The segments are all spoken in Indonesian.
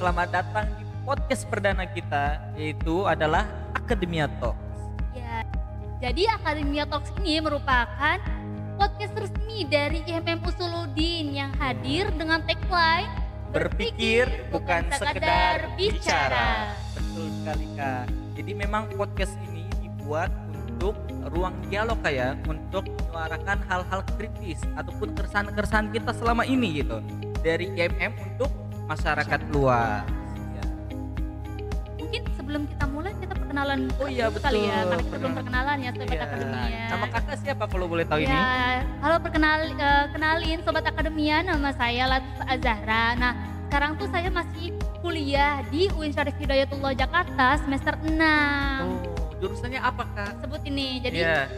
selamat datang di podcast perdana kita, yaitu adalah Academia Talks. Ya, jadi Academia Talks ini merupakan podcast resmi dari IMM Usuluddin yang hadir dengan tagline Berpikir bukan sekedar bicara. Betul sekali Kak. Jadi memang podcast ini dibuat untuk ruang dialog ya, untuk menyuarakan hal-hal kritis ataupun keresahan-keresahan kita selama ini gitu. Dari IMM untuk masyarakat luas. Ya. Mungkin sebelum kita mulai kita perkenalan Betul. kali ya, karena kita belum perkenalan ya Sobat Akademia. Nama kakak siapa kalau boleh tahu ini? Ya, halo kenalin Sobat Akademia, nama saya Latif Azahra. Nah, sekarang tuh saya masih kuliah di UIN Syarif Hidayatullah Jakarta semester 6. Oh, jurusannya apa Kak? Sebut ini. Jadi Iya.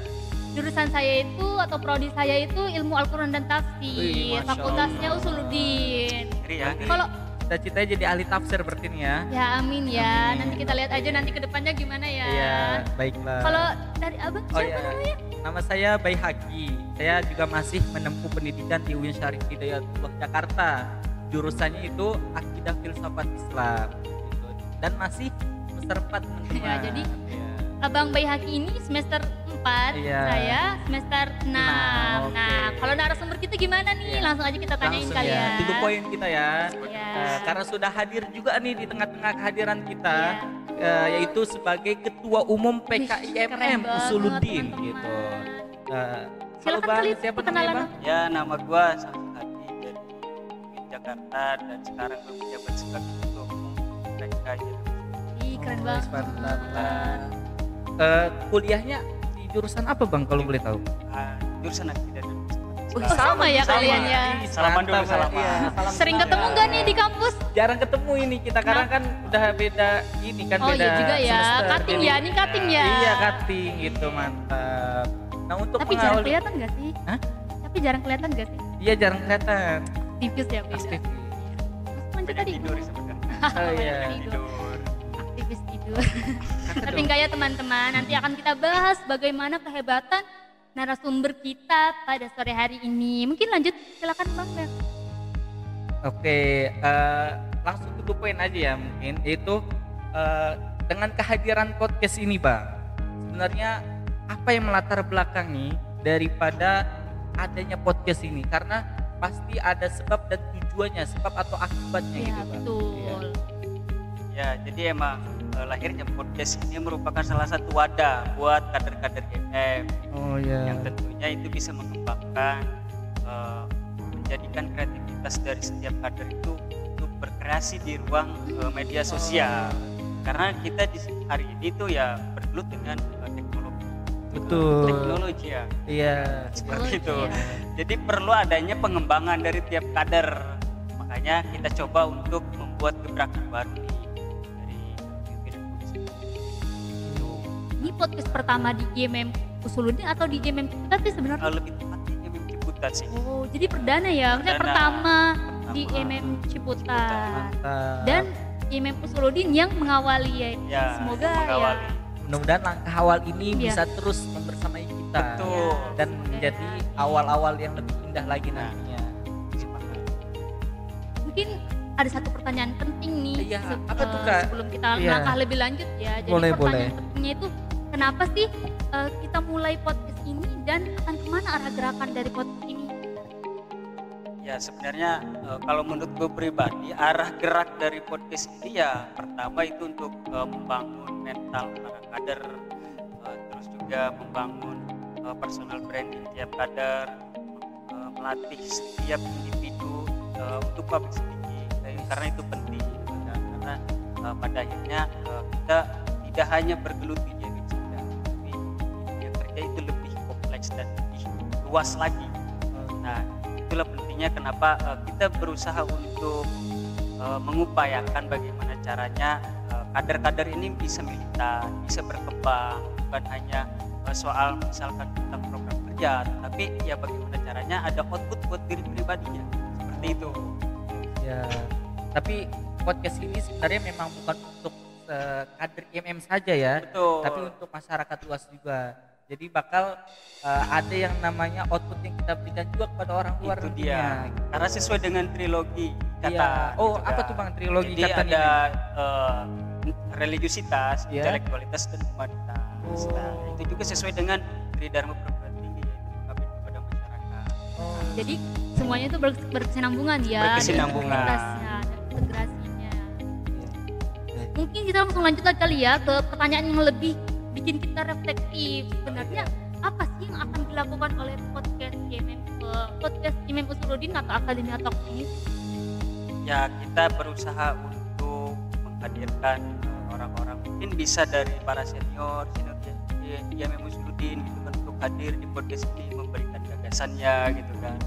jurusan saya itu atau prodi saya itu ilmu Al-Quran dan Tafsir. Wih, Masya Fakultasnya Allah. Usuluddin. Kalau Kalau cita-citanya jadi ahli tafsir berarti ini ya? ya amin ya. Amin. Nanti kita lihat aja nanti ke depannya gimana ya. Iya, baiklah. Kalau dari Abang siapa namanya? Nama saya Baihaqi. Saya juga masih menempuh pendidikan di UIN Syarif Hidayatullah Jakarta. Jurusannya itu Akidah Filsafat Islam gitu. Dan masih semester 4 teman-teman. Ya, jadi Iya. Abang Baihaqi ini semester 4, Iya. saya semester 6. Oke. Nah, kalau narasumber kita gimana nih? Iya. Langsung aja kita tanyain Langsung kali ya. To the point kita ya. Iya. Karena sudah hadir juga nih di tengah-tengah kehadiran kita, Iya. yaitu sebagai Ketua Umum Keren PKIMM banget, Usuluddin teman-teman. gitu. Halo Silakan Bang, kali siapa namanya perkenalan. Bang? Ya, nama gua Samsul Hadi dari UIN Jakarta dan sekarang gue menjabat sebagai ketua umum mereka. Ih, keren Oh, banget. mantap. Kuliahnya di jurusan apa Bang kalau boleh tahu? Jurusan akidah dan Oh, sama ya kalian ya. Ih, Salaman dulu, mantap, salaman. iya, salam Sering kenal. ketemu gak nih di kampus? Jarang ketemu ini kita karena kan udah beda ini kan Oh beda iya juga ya, semester. cutting Jadi- ya, ini cutting ya. Iya, cutting gitu, mantap. Nah, untuk Tapi jarang mengawali kelihatan gak sih? Hah? Tapi jarang kelihatan gak sih? Iya, jarang kelihatan. Aktivis ya beda. Aktif. Lanjut banyak tadi. tidur sebenarnya. Oh iya. Tidur. Tidur. Aktivis tidur. Tapi enggak ya teman-teman, nanti akan kita bahas bagaimana kehebatan narasumber kita pada sore hari ini. Mungkin lanjut, silakan Bang Bel. Oke, langsung to the point aja ya mungkin. Itu dengan kehadiran podcast ini, Bang. Sebenarnya apa yang melatar belakangi daripada adanya podcast ini? Karena pasti ada sebab dan tujuannya, sebab atau akibatnya Iya gitu, Bang. betul. Ya, jadi emang lahirnya podcast ini merupakan salah satu wadah buat kader-kader IMM Oh iya. yang tentunya itu bisa mengembangkan menjadikan kreativitas dari setiap kader itu untuk berkreasi di ruang media sosial. Karena kita di hari ini tuh ya bergelut dengan teknologi. Betul. Teknologi ya. Iya. Seperti itu. Iya. Jadi perlu adanya pengembangan dari tiap kader. Makanya kita coba untuk membuat gebrakan baru nih dari pimpinan komisi. Ini podcast pertama di IMM Usuluddin atau di IMM kita sih sebenarnya? Lebih tepatnya IMM Ciputat sih. Oh, jadi perdana ya, maksudnya Perdana. pertama di Pertama. IMM Ciputat. Mantap. Dan IMM Usuluddin yang mengawali ya. Ya, Semoga mengawali. ya. Mudah-mudahan langkah awal ini Iya. bisa terus membersamai kita. Betul. Dan Semoga menjadi ya. awal-awal yang lebih indah lagi Nah. nantinya. Mungkin ada satu pertanyaan penting nih. Iya, apa tuh, Kak? Sebelum kita Iya. langkah lebih lanjut ya. Jadi Boleh, pertanyaan pentingnya itu kenapa sih kita mulai podcast ini dan akan kemana arah gerakan dari podcast ini? Ya sebenarnya kalau menurut gue pribadi arah gerak dari podcast ini ya pertama itu untuk membangun mental para kader, terus juga membangun personal branding tiap kader, melatih setiap individu untuk public speaking karena itu penting gitu kan. Karena pada akhirnya kita tidak hanya bergelut di dunia kerja, tapi dunia kerja itu lebih kompleks dan lebih luas lagi. Nah itulah pentingnya kenapa kita berusaha untuk mengupayakan bagaimana caranya kader-kader ini bisa militan, bisa berkembang, bukan hanya soal misalkan tentang program kerja, tapi ya bagaimana caranya ada output buat diri pribadinya, seperti itu. Ya. Tapi podcast ini sebenarnya memang bukan untuk kader IMM saja ya, Betul. tapi untuk masyarakat luas juga. Jadi bakal ada yang namanya output yang kita berikan juga kepada orang luar Itu dunia. dia. Karena sesuai dengan trilogi kata. Iya. Oh, gitu apa kan. tuh Bang trilogi Jadi kata ada religiusitas, Iya. intelektualitas dan humanitas. Oh. Nah, itu juga sesuai dengan Tridharma perguruan tinggi, yaitu mengabdi kepada masyarakat. Oh. Jadi semuanya itu berkesinambungan ya. Berkesinambungan. Dan aktivitasnya, dan integrasinya. Mungkin kita langsung lanjut lagi kali ya ke pertanyaan yang lebih bikin kita reflektif. Sebenarnya apa sih yang akan dilakukan oleh podcast IMM Usuluddin atau Akademia Talks ini? Ya, kita berusaha untuk menghadirkan orang-orang, mungkin bisa dari para senior di IMM Usuluddin gitu kan, untuk hadir di podcast ini memberikan gagasannya gitu kan.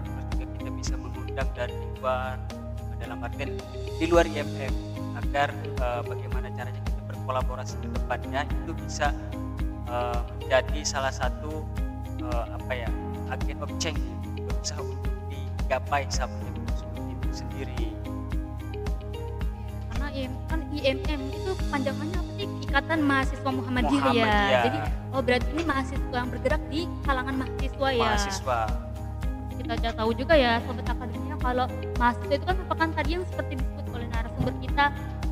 Terus juga kita bisa mengundang dari luar, dalam artian di luar IMM, agar bagaimana caranya kita berkolaborasi ke depannya itu bisa menjadi salah satu agen of change, berusaha untuk digapai sama itu sendiri. Karena IMM itu panjangannya apa sih? Ikatan Mahasiswa Muhammadiyah ya. Jadi berarti ini mahasiswa yang bergerak di kalangan mahasiswa ya. Mahasiswa. Kita sudah tahu juga ya sobat akademia, kalau mahasiswa itu kan merupakan tadi yang seperti disebut oleh narasumber kita,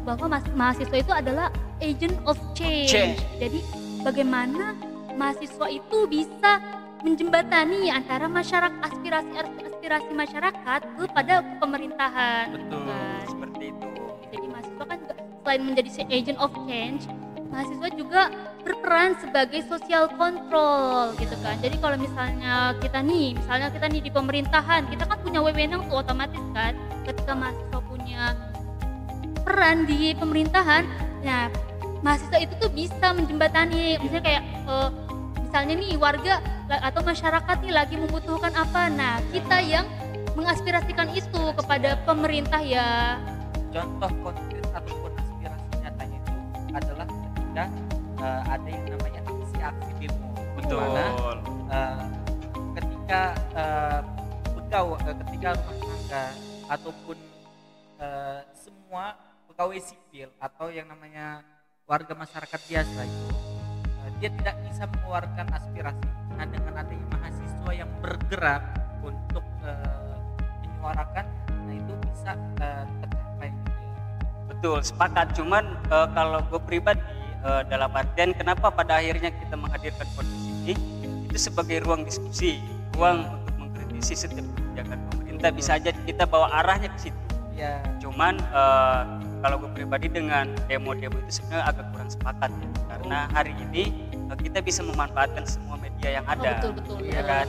bahwa mahasiswa itu adalah agent of change. Jadi bagaimana mahasiswa itu bisa menjembatani antara aspirasi masyarakat kepada pemerintahan. Betul. Kan? Seperti itu. Jadi mahasiswa kan juga selain menjadi agent of change, mahasiswa juga berperan sebagai social control gitu kan. Jadi kalau misalnya kita nih di pemerintahan, kita kan punya wewenang tuh otomatis kan. Ketika mahasiswa punya peran di pemerintahan, nah mahasiswa itu tuh bisa menjembatani, misalnya kayak misalnya nih warga atau masyarakat nih lagi membutuhkan apa, nah kita yang mengaspirasikan itu kepada pemerintah ya. Contoh konkret ataupun aspirasi nyatanya itu adalah ketika ada yang namanya aksi-aksi demo. Betul. Dimana, ketika ketika rumah tangga ataupun semua pegawai sipil atau yang namanya warga masyarakat biasa itu dia tidak bisa mengeluarkan aspirasi. Nah, dengan adanya mahasiswa yang bergerak untuk menyuarakan, nah itu bisa tercapai gitu ya. Betul, sepakat. Cuman kalau gue pribadi dalam artian kenapa pada akhirnya kita menghadirkan podcast ini, itu sebagai ruang diskusi, ruang untuk mengkritisi setiap kebijakan pemerintah. Bisa aja kita bawa arahnya ke situ. Ya. Cuman kalau gue pribadi dengan demo-demo itu sebenarnya agak kurang sepakat ya, karena hari ini kita bisa memanfaatkan semua media yang ada. Betul. Ya kan,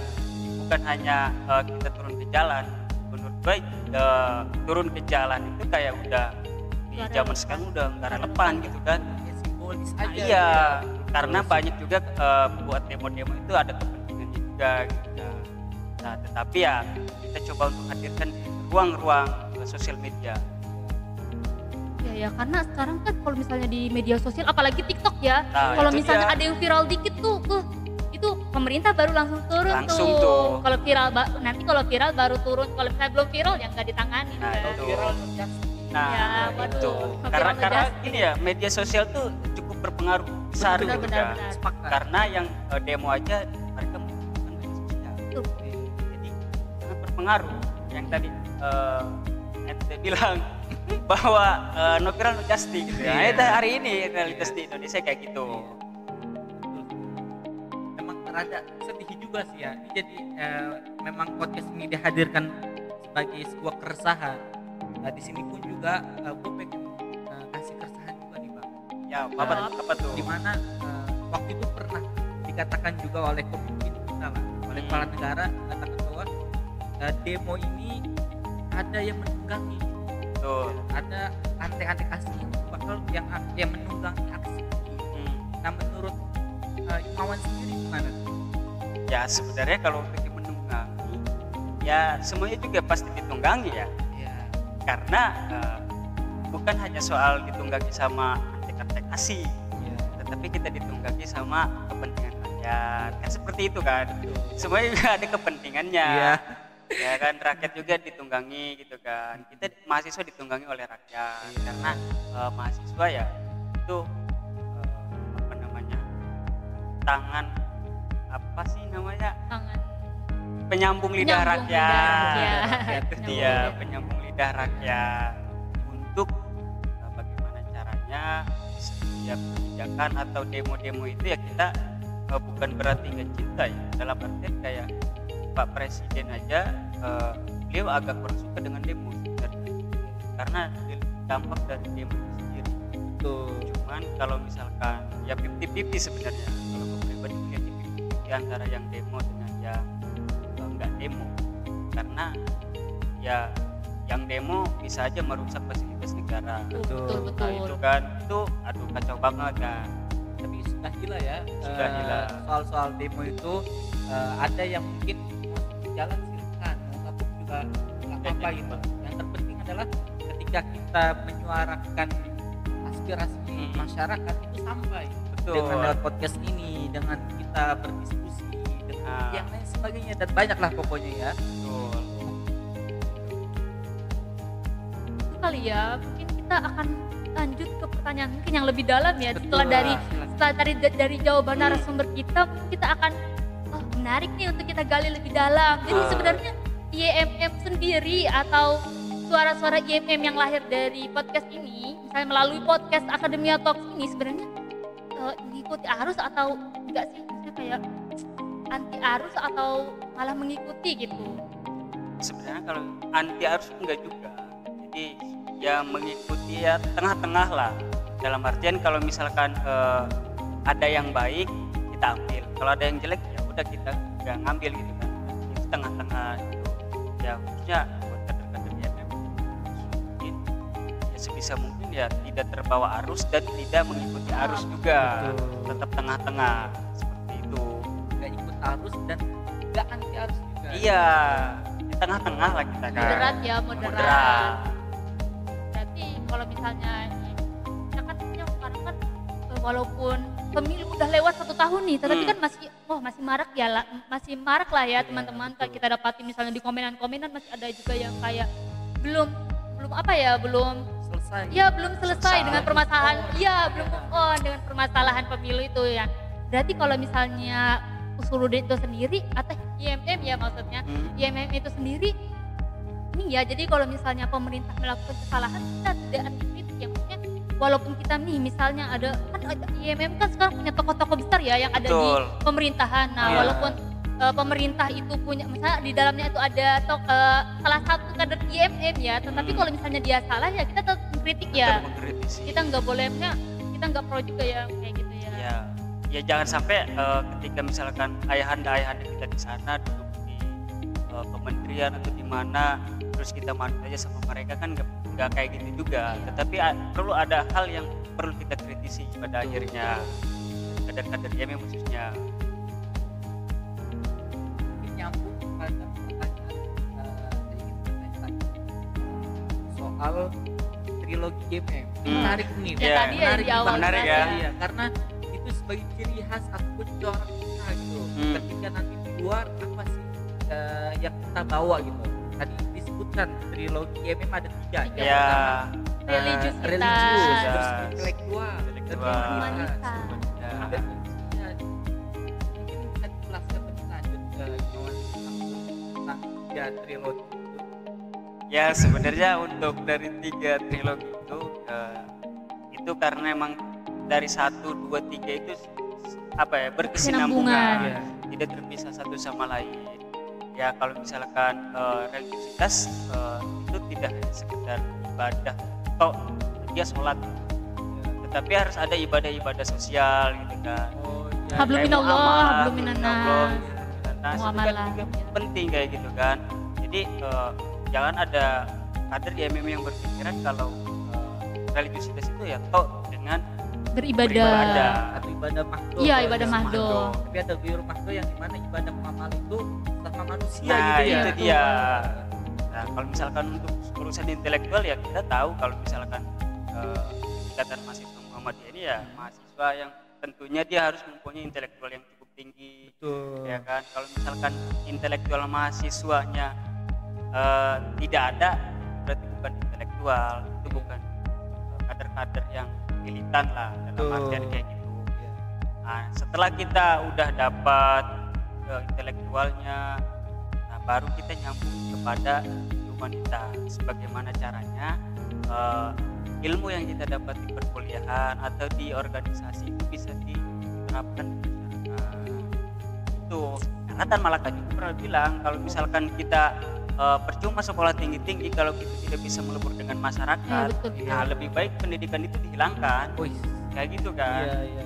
bukan hanya kita turun ke jalan. Menurut gue turun ke jalan itu kayak udah di zaman sekarang udah nggak relevan gitu kan. Ya, simbolis aja. Iya, karena banyak juga buat demo-demo itu ada kepentingannya juga gitu. Nah, tetapi ya kita coba untuk hadirkan di ruang-ruang sosial media. Ya, karena sekarang kan kalau misalnya di media sosial, apalagi TikTok ya, Nah, kalau itu misalnya dia. ada yang viral dikit tuh, itu pemerintah baru langsung turun Langsung tuh. Kalau viral nanti kalau viral baru turun, kalau misalnya belum viral ya nggak ditangani. Nah, kan. itu. Viral Nah, Ya, itu. waduh, Karena viral gini ya, media sosial tuh cukup berpengaruh besar gitu Benar. kan. sepakat. Karena yang demo aja mereka menggunakan media sosial. Tuh. Jadi sangat berpengaruh. Yang tadi ente bilang bahwa no viral no justice gitu ya. Iya. Itu hari ini realitas di Indonesia kayak gitu. Memang terada sedih juga sih ya. Ini jadi memang podcast ini dihadirkan sebagai sebuah keresahan. Nah, di sini pun juga gue pengen kasih keresahan juga nih Bang. Ya, apa tuh? Dimana waktu itu pernah dikatakan juga oleh pemimpin kita lah, oleh kepala negara mengatakan bahwa demo ini ada yang menunggangi. Tuh. Ada antek-antek asli yang menunggangi aksi. Nah, menurut Imawan sendiri gimana? Ya sebenarnya kalau untuk yang menunggangi, ya semuanya juga pasti ditunggangi ya. Ya. Karena bukan hanya soal ditunggangi sama antek-antek asli, tetapi kita ditunggangi sama kepentingan rakyat. Kan seperti itu kan. Semuanya juga ada kepentingannya. Iya. Ya kan, rakyat juga ditunggangi gitu kan. Kita mahasiswa ditunggangi oleh rakyat. Iya. Karena mahasiswa ya itu tangan Tangan penyambung lidah rakyat. lidah rakyat. Itu dia penyambung lidah mempermudah rakyat untuk bagaimana caranya setiap kebijakan atau demo-demo itu ya kita bukan berarti nggak cinta ya, dalam artian kayak Pak Presiden aja beliau agak kurang suka dengan demo sebenarnya karena dampak dari demo itu sendiri. Cuman kalau misalkan ya 50-50 sebenarnya, kalau gue pribadi melihat 50-50 antara yang demo dengan yang nggak demo, karena ya yang demo bisa aja merusak fasilitas negara. Betul. Nah, itu kan itu aduh kacau banget kan. Tapi sudah gila ya, Sudah gila. soal demo itu ada yang mungkin mau jalan silakan, mau gabung juga nggak apa-apa gitu. Yang terpenting adalah ketika kita menyuarakan aspirasi masyarakat itu sampai dengan lewat podcast ini, dengan kita berdiskusi, dengan yang lain sebagainya, dan banyaklah pokoknya ya. Betul. Itu kali ya, mungkin kita akan lanjut ke pertanyaan mungkin yang lebih dalam ya. Setelah dari jawaban narasumber kita, mungkin kita akan menarik nih untuk kita gali lebih dalam. Jadi sebenarnya IMM sendiri atau suara-suara IMM yang lahir dari podcast ini, misalnya melalui podcast Akademia Talks ini, sebenarnya mengikuti arus atau enggak sih? Misalnya kayak anti arus atau malah mengikuti gitu? Sebenarnya kalau anti arus enggak juga, jadi ya mengikuti ya tengah-tengah lah, dalam artian kalau misalkan ada yang baik kita ambil, kalau ada yang jelek ya udah kita nggak ngambil gitu kan, itu tengah-tengah gitu. Ya khususnya buat kader-kader IMM mungkin ya sebisa mungkin ya tidak terbawa arus dan tidak mengikuti arus juga. Tetap tengah-tengah seperti itu, Nggak ikut arus dan nggak anti arus juga. iya di tengah-tengah lah kita kan. Moderat ya, moderat. Berarti kalau misalnya ya kan sekarang kan walaupun pemilu udah lewat 1 tahun nih, tetapi kan masih marak ya lah, masih marak lah ya teman-teman. Kayak kita dapatin misalnya di komenan-komenan masih ada juga yang kayak belum Selesai. ya belum selesai dengan permasalahan, ya belum move on dengan permasalahan pemilu itu ya. Berarti kalau misalnya Usuluddin itu sendiri atau IMM ya maksudnya, IMM itu sendiri ini ya, jadi kalau misalnya pemerintah melakukan kesalahan kita tidak anti kritik ya, maksudnya walaupun kita nih misalnya ada IMM kan sekarang punya tokoh-tokoh besar ya yang ada di pemerintahan. Nah walaupun pemerintah itu punya misalnya di dalamnya itu ada salah satu kader IMM ya, tetapi kalau misalnya dia salah ya kita tetap mengkritik ya. Kita nggak bolehnya, kita nggak pro juga ya kayak gitu ya. Ya jangan sampai ketika misalkan ayahanda kita di sana duduk di kementerian atau di mana terus kita manut aja sama mereka, kan nggak kayak gitu juga. Tetapi perlu ada hal yang perlu kita kritisi pada akhirnya, kader-kader IMM khususnya. Nyambung pada pertanyaan soal trilogi IMM. Menarik nih. Ya, tadi ya di awal menarik ya. Iya, karena itu sebagai ciri khas ataupun corak kita gitu. Ketika nanti di luar apa sih yang kita bawa gitu. Tadi disebutkan trilogi IMM ada 3 Ya. Religius kita. Religius, terus intelektual, dan humanitas. Dan mungkin bisa dijelaskan lebih lanjut tentang 3 trilogi itu. Ya sebenarnya untuk dari 3 trilogi itu karena emang dari 1, 2, 3 itu apa ya, berkesinambungan, tidak terpisah satu sama lain. Ya kalau misalkan religiusitas itu tidak hanya sekedar ibadah atau dia sholat, tetapi harus ada ibadah-ibadah sosial gitu kan. Hablum minallah, hablum minannas. Nah itu kan juga penting kayak gitu kan. Jadi jangan ada kader IMM yang berpikiran kalau religiusitas itu ya dengan beribadah atau ibadah mahdo. Iya, ibadah mahdo. Tapi ada guru mahdo yang dimana ibadah muamal itu sama manusia nah, gitu ya. itu dia. Nah kalau misalkan untuk urusan intelektual ya kita tahu kalau misalkan Ikatan Mahasiswa Muhammadiyah ini ya mahasiswa yang tentunya dia harus mempunyai intelektual yang cukup tinggi. Betul. Ya kan, kalau misalkan intelektual mahasiswanya tidak ada, berarti bukan intelektual, itu bukan kader-kader yang militan lah dalam artian kayak gitu. Nah, setelah kita udah dapat intelektualnya, nah baru kita nyambung kepada humanitas. Bagaimana caranya ilmu yang kita dapat di perkuliahan atau di organisasi itu bisa diterapkan di masyarakat. Itu karena Tan Malaka juga pernah bilang kalau misalkan kita percuma sekolah tinggi-tinggi kalau kita tidak bisa melebur dengan masyarakat. Betul. Nah, lebih baik pendidikan itu dihilangkan. Wih, Kayak gitu kan. iya.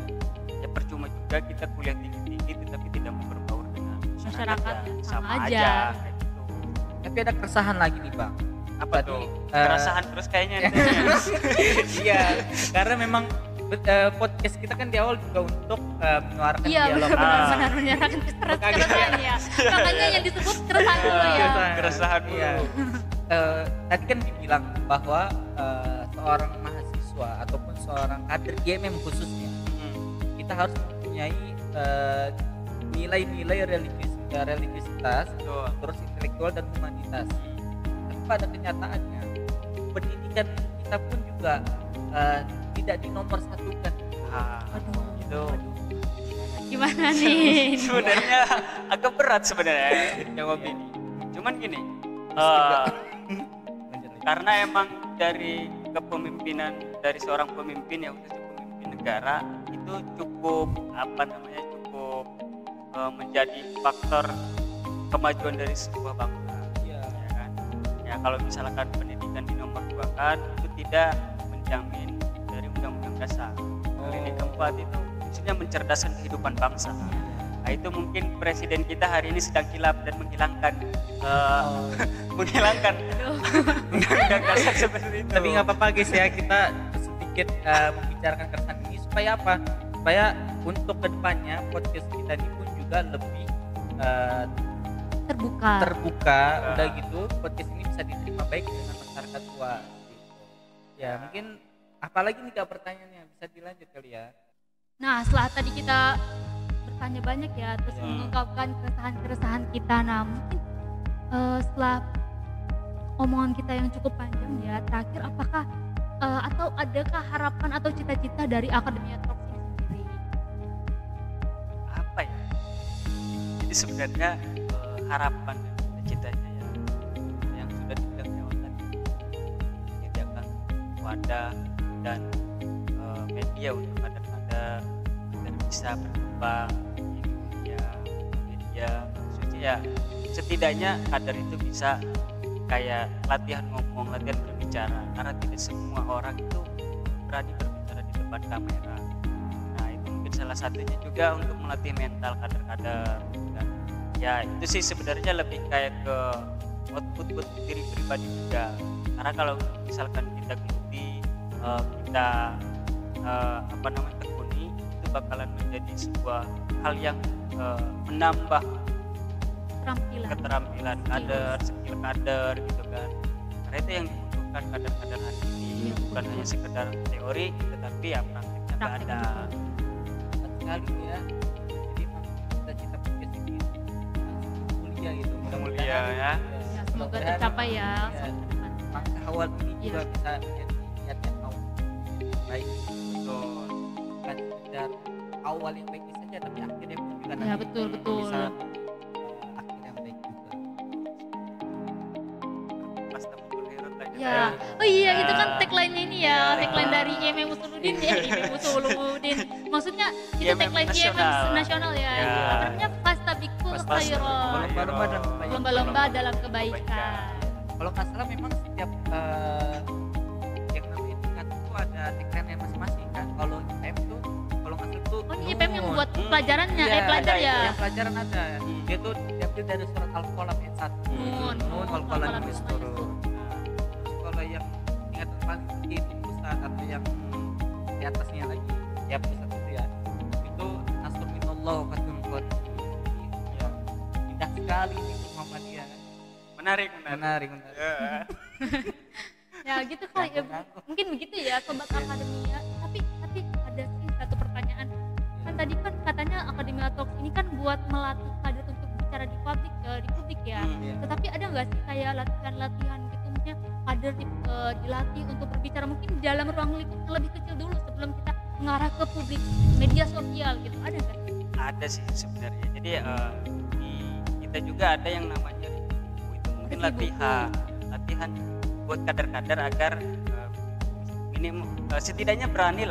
Ya percuma juga kita kuliah tinggi-tinggi tetapi tidak mau berbaur dengan Masyarakat, ya. ya, Sama sama aja aja. kayak gitu. Tapi ada keresahan lagi nih Bang. Apa Tadi, tuh? Keresahan terus kayaknya. Iya, karena memang podcast kita kan di awal juga untuk menyuarakan Iya dialog. benar-benar menyerahkan keresahan ya. Makanya yang disebut keresahan dulu ya. Keresahan dulu. Iya. Tadi kan dibilang bahwa seorang mahasiswa ataupun seorang kader GMM khususnya kita harus mempunyai nilai-nilai religiusitas, Betul. terus intelektual dan humanitas. Tapi pada kenyataannya pendidikan kita pun juga tidak dinomorsatukan. Aduh. Itu Gimana nih? sebenarnya agak berat sebenarnya jawab ini. Cuman gini, karena emang dari kepemimpinan dari seorang pemimpin yang khususnya pemimpin negara itu cukup cukup menjadi faktor kemajuan dari sebuah bangsa. Iya. Ya kan? Ya kalau misalkan pendidikan dinomorduakan itu tidak menjamin dari undang-undang dasar. Ini keempat itu maksudnya mencerdaskan kehidupan bangsa. Nah itu mungkin presiden kita hari ini sedang hilaf dan menghilangkan menghilangkan undang-undang dasar seperti itu. Tapi nggak apa-apa guys ya, kita sedikit membicarakan keresahan ini supaya apa? Supaya untuk kedepannya podcast kita ini pun juga lebih terbuka. Udah gitu podcast ini bisa diterima baik dengan masyarakat luas gitu. Ya mungkin apalagi nih Kak pertanyaannya, bisa dilanjut kali ya. Nah setelah tadi kita bertanya banyak ya, terus mengungkapkan keresahan-keresahan kita, nah mungkin setelah omongan kita yang cukup panjang ya, terakhir apakah atau adakah harapan atau cita-cita dari Akademia Talks ini sendiri? Apa ya? Jadi sebenarnya harapan dan cita-citanya ya yang sudah dibilang lewat tadi, menyediakan wadah dan media untuk kader-kader agar bisa berkembang di dunia media, maksudnya ya setidaknya kader itu bisa kayak latihan ngomong, latihan berbicara, karena tidak semua orang itu berani berbicara di depan kamera. Nah itu mungkin salah satunya juga untuk melatih mental kader-kader. Dan ya itu sih sebenarnya lebih kayak ke output buat diri pribadi juga. Karena kalau misalkan kita geluti, kita tekuni, itu bakalan menjadi sebuah hal yang menambah keterampilan kader, skill kader gitu kan. Karena itu yang dibutuhkan kader-kader hari ini, bukan hanya sekedar teori tetapi ya prakteknya nggak ada. Berat sekali ya. Jadi cita-cita podcast ini mulia gitu. Mulia ya. Ya, semoga tercapai ya. Langkah awal ini juga Iya. bisa menjadi niat yang baik. Betul. Bukan sekedar awal yang baik saja, tapi akhirnya pun juga Ya, nanti betul. bisa akhir yang baik juga. Astagfirullahaladzim lagi. Ya, oh iya itu kan tagline-nya ini ya, Ya. tagline dari IMM Usuludin ya, IMM Usuludin. Maksudnya itu IMM tagline IMM nasional ya. Ya. Apa namanya? Fastabikul khairat. Lomba-lomba dan kebaikan. Lomba-lomba dalam kebaikan. Kalau nggak salah memang setiap yang namanya tingkat itu ada tagline-nya masing-masing kan. Kalau IPM tuh kalau nggak salah tuh Oh ini IPM yang Nun. buat pelajarannya, Iya, pelajar ada ya. Yang pelajaran ada. Dia tuh diambil dari surat Al-Qalam ayat 1. Nun, Nun wal qalam Al-Qalam yasturun. Terus kalau yang tingkatan paling tinggi itu pusat atau yang di atasnya lagi, ya pusat itu ya. Itu nasrun minallah wa fathun qarib. Ya, indah sekali nih Muhammadiyah. Menarik. Menarik. Ya. Ya gitu kali ya. Mungkin begitu ya sobat akademia. Tapi ada sih satu pertanyaan. Kan tadi kan katanya Akademia Talks ini kan buat melatih kader untuk bicara di publik ya. Iya. Tetapi ada nggak sih kayak latihan-latihan gitu, maksudnya kader dilatih untuk berbicara mungkin di dalam ruang lingkup lebih kecil dulu sebelum kita mengarah ke publik media sosial gitu, ada nggak? Ada sih sebenarnya. Jadi di kita juga ada yang namanya review buku. Itu mungkin Review latihan latihan buat kader-kader agar minim setidaknya berani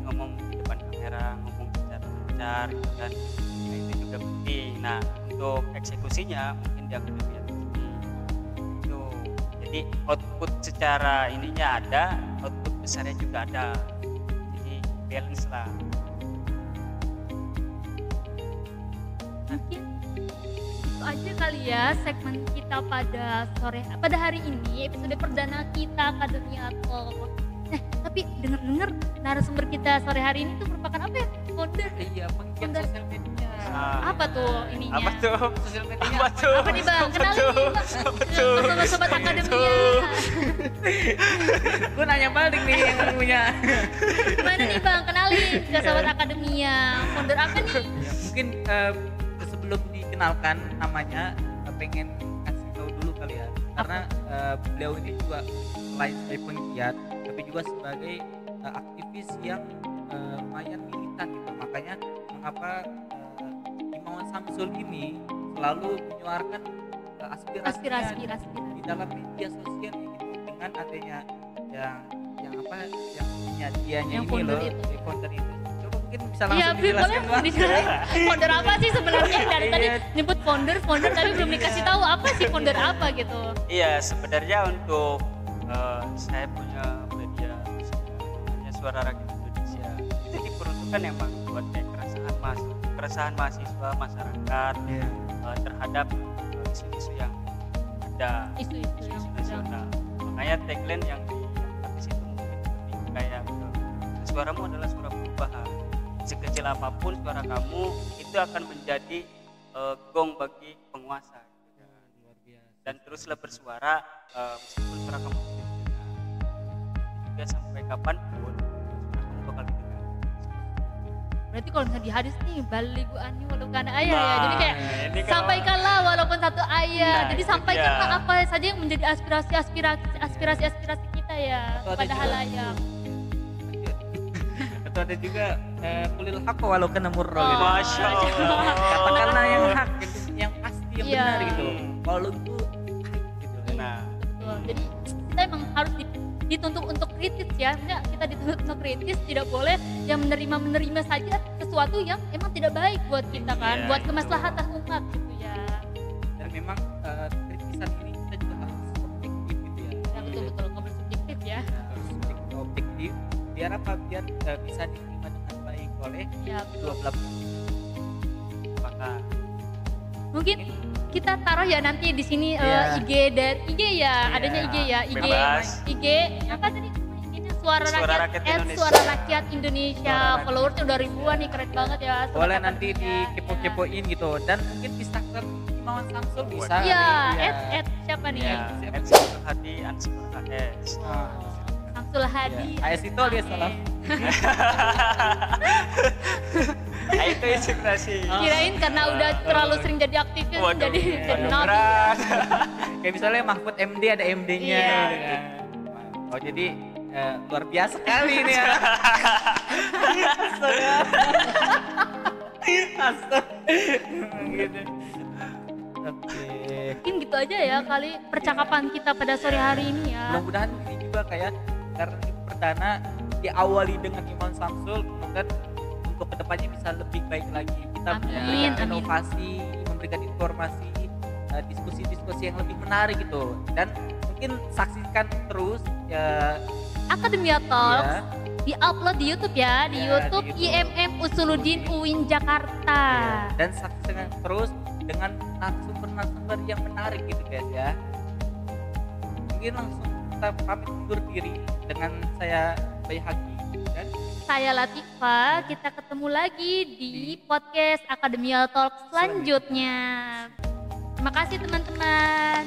ngomong di depan kamera, ngomong secara lancar gitu kan. Nah, itu juga penting. Nah, untuk eksekusinya mungkin di akademi itu. Jadi output secara ininya ada, output besarnya juga ada. Jadi balance lah. Mungkin itu aja kali ya segmen kita pada hari ini, episode perdana kita Akademia Talk. Tapi dengar-dengar narasumber kita sore hari ini tuh merupakan apa ya? Founder. Iya, penggiat sosial media. Apa tuh ininya? Apa tuh? Sosial media Apa Apa nih Bang? Kenalin nih Bang. Sobat-sobat Akademia. Gue nanya balik nih yang punya. Gimana nih Bang? Kenalin ke sobat Akademia. Founder apa nih? Ya, mungkin sebelum dikenalkan namanya pengen kasih tahu dulu kali ya, karena beliau ini juga selain sebagai penggiat tapi juga sebagai aktivis yang lumayan militan gitu. Makanya mengapa Imawan Samsul ini selalu menyuarakan aspirasi di dalam media sosial gitu, dengan adanya yang punya dianya Yang ini founder loh, itu. founder itu. Coba mungkin bisa Iya, langsung dijelaskan Bang. Founder apa sih sebenarnya? Dari tadi Iya. nyebut founder tapi belum dikasih tahu apa sih founder apa gitu. Iya, sebenarnya untuk saya punya media namanya Suara Rakyat Indonesia. Itu diperuntukkan emang buat kayak keresahan mahasiswa, masyarakat Iya. terhadap isu-isu yang ada, Isu-isu yang isu sedang. nasional. Makanya tagline yang diangkat di situ mungkin lebih kayak suaramu adalah suara perubahan. Sekecil apapun suara kamu itu akan menjadi gong bagi penguasa. Luar biasa. Dan teruslah bersuara meskipun suara kamu tidak didengar. Juga sampai kapanpun suara kamu bakal didengar. Berarti kalau misalnya di hadis nih baligu ani walau kana ayah ya. Jadi kayak ini kalau- sampaikanlah walaupun satu ayat. Nah, Jadi itu sampaikanlah dia. apa saja yang menjadi aspirasi kita ya Atau ada pada juga- halayak. Atau ada juga kulil haq walau kana murra gitu. Masya Allah. Katakanlah yang hak, yang pasti, yang Iya. benar gitu. Kalau itu pahit gitu. Nah, Betul. Jadi kita emang harus dituntut untuk kritis ya. Maksudnya kita dituntut untuk kritis, tidak boleh yang menerima saja sesuatu yang emang tidak baik buat kita kan, Iya, buat itu. kemaslahatan umat gitu ya. Dan memang kritisan ini kita juga harus objektif gitu ya. Ya betul-betul, nggak boleh subjektif ya. Harus objektif. Biar apa? Biar bisa diterima dengan baik oleh Ya kedua belah pihak. maka mungkin kita taruh ya nanti di sini Iya. IG ya, Iya, adanya IG ya, bebas. IG apa tadi IG-nya Suara Suara Rakyat, Rakyat at Indonesia. Suara Rakyat Indonesia. Suara Rakyat. Followersnya udah ribuan nih, keren banget ya. Sobat Boleh nanti Akademia. dikepo-kepoin gitu. Dan mungkin di Instagram Imawan Samsul bisa. Iya, nih, at siapa nih? ya, Siapa? Samsul Hadi Ansur AS. Oh, Samsul Hadi. Ya, AS itu alias salah. Nah, itu inspirasi. Kirain karena udah terlalu sering jadi aktivis Waduh, jadi waduh, nabi. berat. Kayak misalnya Mahfud MD ada MD-nya Iya. gitu kan. Oh jadi luar biasa kali ini ya. Astaga. Gitu. Oke. Mungkin gitu aja ya kali percakapan kita pada sore hari ini ya. Mudah-mudahan ini juga kayak karena ini perdana diawali dengan Imawan Samsul, kemudian untuk kedepannya bisa lebih baik lagi. Kita Amin, memberikan amin. inovasi, memberikan informasi, diskusi-diskusi yang lebih menarik gitu. Dan mungkin saksikan terus ya, Akademia Talks ya, di-upload di YouTube ya, di Ya, YouTube di YouTube. IMM Usuluddin UIN Jakarta. ya. Dan saksikan terus dengan narasumber-narasumber yang menarik gitu guys ya. Mungkin langsung kita pamit undur diri dengan saya Bayi Haki dan Saya Latifa, kita ketemu lagi di podcast Akademia Talks selanjutnya. Terima kasih teman-teman.